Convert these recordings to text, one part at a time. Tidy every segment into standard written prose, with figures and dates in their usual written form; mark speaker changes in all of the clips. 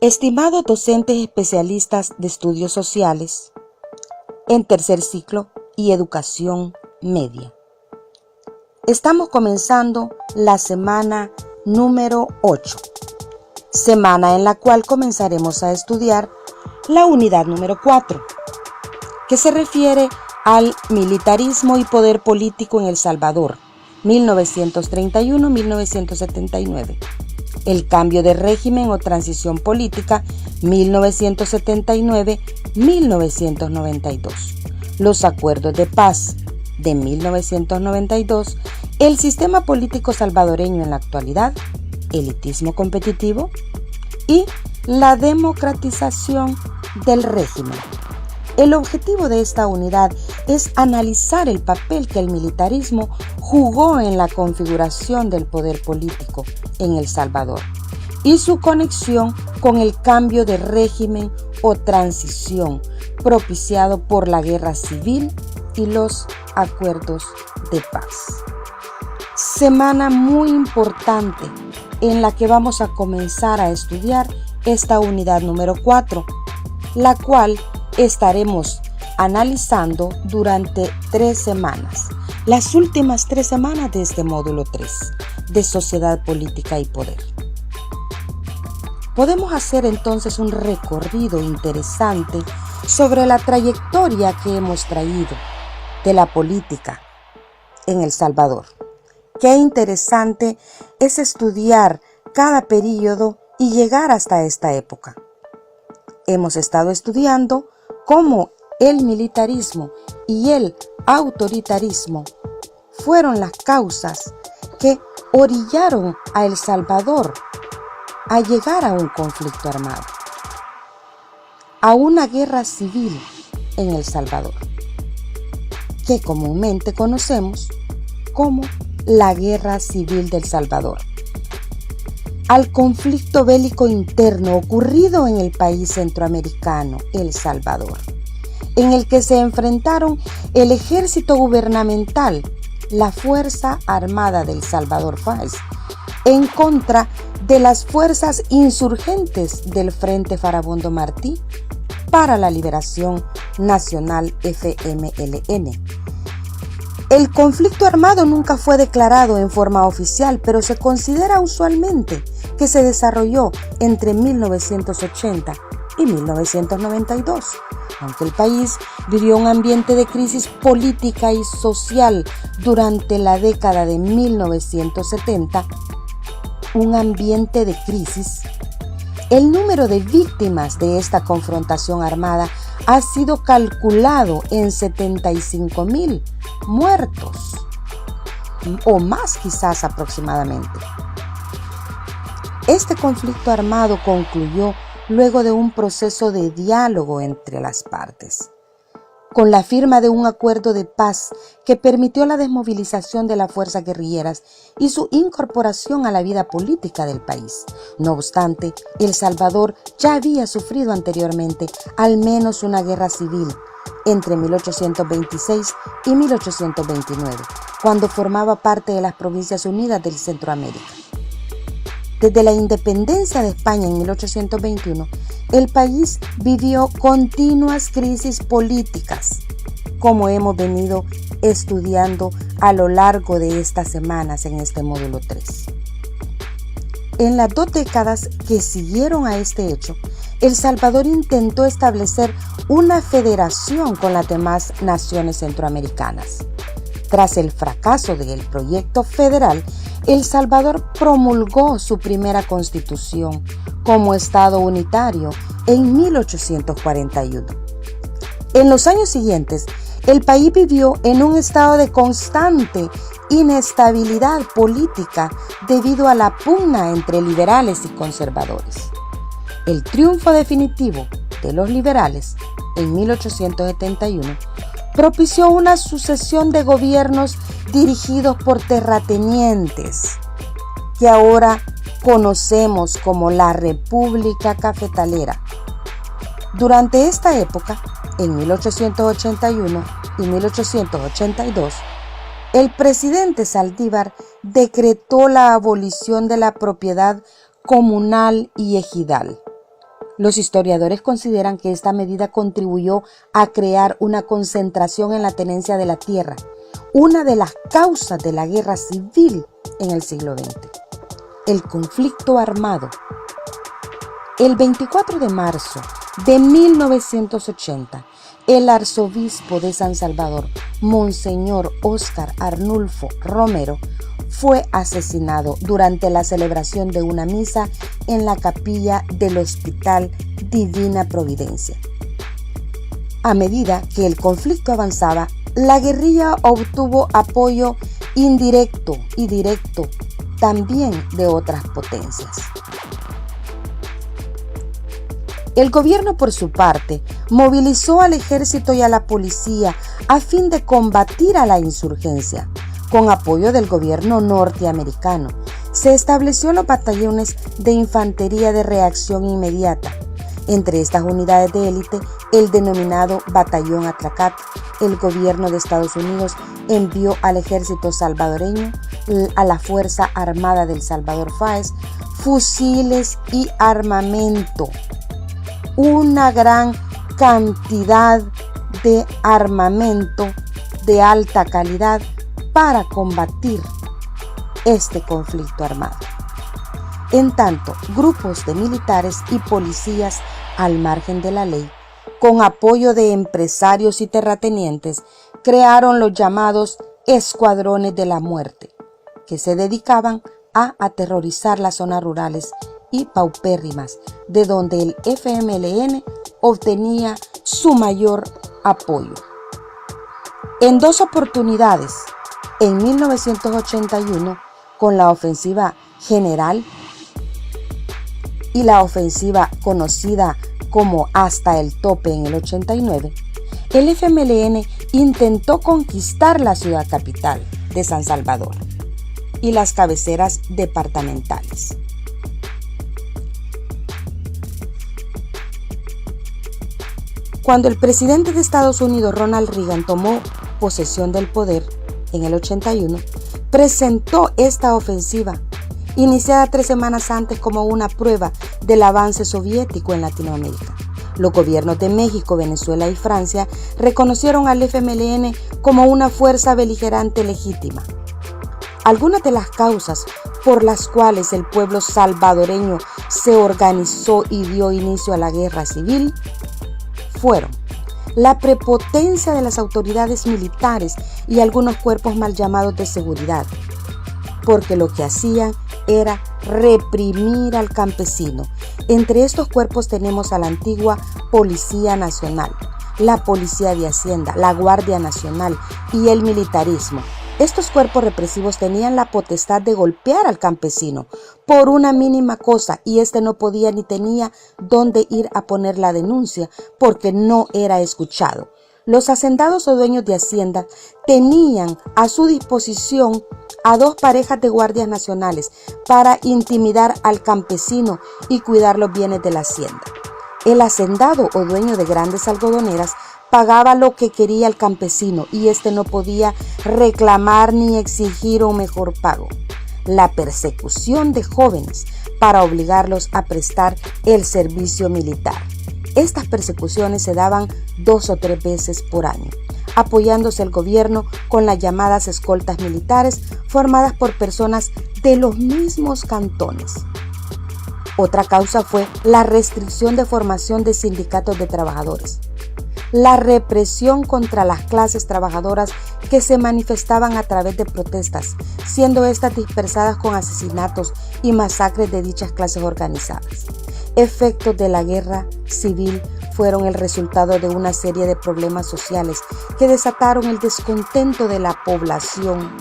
Speaker 1: Estimados docentes especialistas de estudios sociales en tercer ciclo y educación media, estamos comenzando la semana número 8, semana en la cual comenzaremos a estudiar la unidad número 4, que se refiere al militarismo y poder político en El Salvador, 1931-1979. El cambio de régimen o transición política, 1979-1992. Los acuerdos de paz de 1992. El sistema político salvadoreño en la actualidad, elitismo competitivo y la democratización del régimen. El objetivo de esta unidad es analizar el papel que el militarismo jugó en la configuración del poder político en El Salvador y su conexión con el cambio de régimen o transición propiciado por la guerra civil y los acuerdos de paz. Semana muy importante en la que vamos a comenzar a estudiar esta unidad número 4, la cual estaremos analizando durante 3 semanas, las últimas 3 semanas de este módulo 3 de Sociedad Política y Poder. Podemos hacer entonces un recorrido interesante sobre la trayectoria que hemos traído de la política en El Salvador. Qué interesante es estudiar cada período y llegar hasta esta época. Hemos estado estudiando cómo el militarismo y el autoritarismo fueron las causas que orillaron a El Salvador a llegar a un conflicto armado, a una guerra civil en El Salvador, que comúnmente conocemos como la Guerra Civil del Salvador, al conflicto bélico interno ocurrido en el país centroamericano, El Salvador, en el que se enfrentaron el ejército gubernamental, la Fuerza Armada del Salvador FAES, en contra de las fuerzas insurgentes del Frente Farabundo Martí para la Liberación Nacional FMLN. El conflicto armado nunca fue declarado en forma oficial, pero se considera usualmente que se desarrolló entre 1980 y 1992, aunque el país vivió un ambiente de crisis política y social durante la década de 1970, un ambiente de crisis. El número de víctimas de esta confrontación armada ha sido calculado en 75,000 muertos, o más quizás aproximadamente. Este conflicto armado concluyó luego de un proceso de diálogo entre las partes, con la firma de un acuerdo de paz que permitió la desmovilización de las fuerzas guerrilleras y su incorporación a la vida política del país. No obstante, El Salvador ya había sufrido anteriormente al menos una guerra civil entre 1826 y 1829, cuando formaba parte de las Provincias Unidas del Centroamérica. Desde la independencia de España en 1821, el país vivió continuas crisis políticas, como hemos venido estudiando a lo largo de estas semanas en este módulo 3. En las 2 décadas que siguieron a este hecho, El Salvador intentó establecer una federación con las demás naciones centroamericanas. Tras el fracaso del proyecto federal, El Salvador promulgó su primera constitución como Estado unitario en 1841. En los años siguientes, el país vivió en un estado de constante inestabilidad política debido a la pugna entre liberales y conservadores. El triunfo definitivo de los liberales en 1871 propició una sucesión de gobiernos dirigidos por terratenientes, que ahora conocemos como la República Cafetalera. Durante esta época, en 1881 y 1882, el presidente Saldívar decretó la abolición de la propiedad comunal y ejidal, Los historiadores consideran que esta medida contribuyó a crear una concentración en la tenencia de la tierra, una de las causas de la guerra civil en el siglo XX. El conflicto armado. El 24 de marzo de 1980, el arzobispo de San Salvador, Monseñor Óscar Arnulfo Romero, fue asesinado durante la celebración de una misa en la capilla del Hospital Divina Providencia. A medida que el conflicto avanzaba, la guerrilla obtuvo apoyo indirecto y directo también de otras potencias. El gobierno, por su parte, movilizó al ejército y a la policía a fin de combatir a la insurgencia. Con apoyo del gobierno norteamericano, se estableció los batallones de infantería de reacción inmediata. Entre estas unidades de élite, el denominado Batallón Atracat, el gobierno de Estados Unidos envió al ejército salvadoreño, a la Fuerza Armada del Salvador FAES, fusiles y armamento. Una gran cantidad de armamento de alta calidad para combatir este conflicto armado. En tanto, grupos de militares y policías al margen de la ley, con apoyo de empresarios y terratenientes, crearon los llamados escuadrones de la muerte, que se dedicaban a aterrorizar las zonas rurales y paupérrimas, de donde el FMLN obtenía su mayor apoyo. En dos oportunidades, en 1981 con la ofensiva general y la ofensiva conocida como Hasta el Tope en el 89, el FMLN intentó conquistar la ciudad capital de San Salvador y las cabeceras departamentales. Cuando el presidente de Estados Unidos, Ronald Reagan, tomó posesión del poder en el 81, presentó esta ofensiva, iniciada 3 semanas antes como una prueba del avance soviético en Latinoamérica. Los gobiernos de México, Venezuela y Francia reconocieron al FMLN como una fuerza beligerante legítima. Algunas de las causas por las cuales el pueblo salvadoreño se organizó y dio inicio a la guerra civil fueron la prepotencia de las autoridades militares y algunos cuerpos mal llamados de seguridad, porque lo que hacían era reprimir al campesino. Entre estos cuerpos tenemos a la antigua Policía Nacional, la Policía de Hacienda, la Guardia Nacional y el militarismo. Estos cuerpos represivos tenían la potestad de golpear al campesino por una mínima cosa y éste no podía ni tenía dónde ir a poner la denuncia porque no era escuchado. Los hacendados o dueños de hacienda tenían a su disposición a 2 parejas de guardias nacionales para intimidar al campesino y cuidar los bienes de la hacienda. El hacendado o dueño de grandes algodoneras pagaba lo que quería el campesino y éste no podía reclamar ni exigir un mejor pago. La persecución de jóvenes para obligarlos a prestar el servicio militar. Estas persecuciones se daban 2 o 3 veces por año, apoyándose el gobierno con las llamadas escoltas militares formadas por personas de los mismos cantones. Otra causa fue la restricción de formación de sindicatos de trabajadores. La represión contra las clases trabajadoras que se manifestaban a través de protestas, siendo estas dispersadas con asesinatos y masacres de dichas clases organizadas. Efectos de la guerra civil fueron el resultado de una serie de problemas sociales que desataron el descontento de la población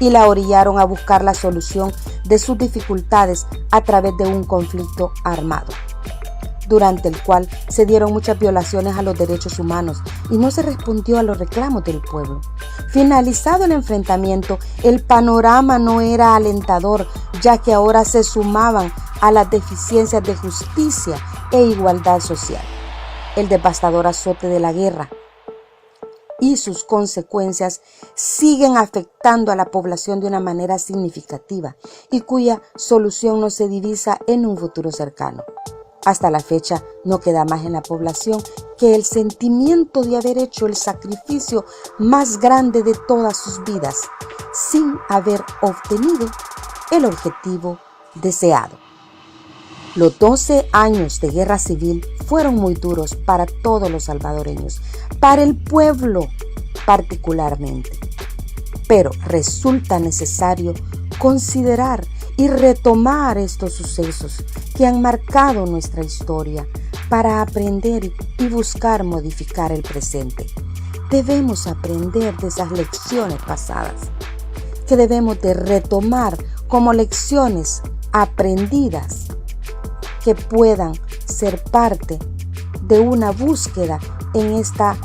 Speaker 1: y la orillaron a buscar la solución de sus dificultades a través de un conflicto armado, durante el cual se dieron muchas violaciones a los derechos humanos y no se respondió a los reclamos del pueblo. Finalizado el enfrentamiento, el panorama no era alentador, ya que ahora se sumaban a las deficiencias de justicia e igualdad social. El devastador azote de la guerra y sus consecuencias siguen afectando a la población de una manera significativa y cuya solución no se divisa en un futuro cercano. Hasta la fecha no queda más en la población que el sentimiento de haber hecho el sacrificio más grande de todas sus vidas, sin haber obtenido el objetivo deseado. Los 12 años de guerra civil fueron muy duros para todos los salvadoreños, para el pueblo particularmente. Pero resulta necesario considerar y retomar estos sucesos que han marcado nuestra historia para aprender y buscar modificar el presente. Debemos aprender de esas lecciones pasadas, que debemos de retomar como lecciones aprendidas que puedan ser parte de una búsqueda en esta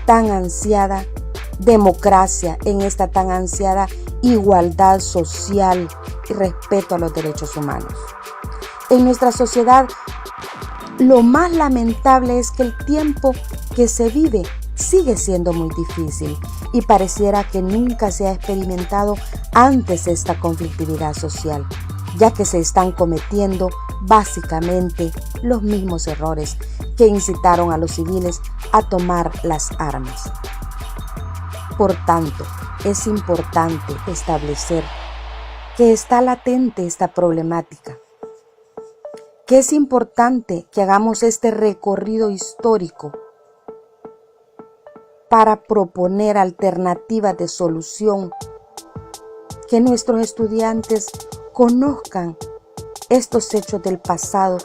Speaker 1: tan ansiada democracia, en esta tan ansiada igualdad social y respeto a los derechos humanos. En nuestra sociedad, lo más lamentable es que el tiempo que se vive sigue siendo muy difícil y pareciera que nunca se ha experimentado antes esta conflictividad social, ya que se están cometiendo básicamente los mismos errores que incitaron a los civiles a tomar las armas. Por tanto, es importante establecer que está latente esta problemática, que es importante que hagamos este recorrido histórico para proponer alternativas de solución, que nuestros estudiantes conozcan estos hechos del pasado,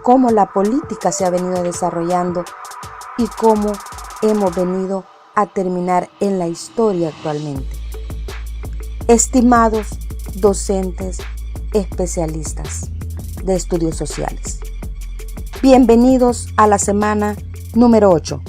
Speaker 1: cómo la política se ha venido desarrollando y cómo hemos venido a terminar en la historia actualmente. Estimados docentes especialistas de estudios sociales, bienvenidos a la semana número 8.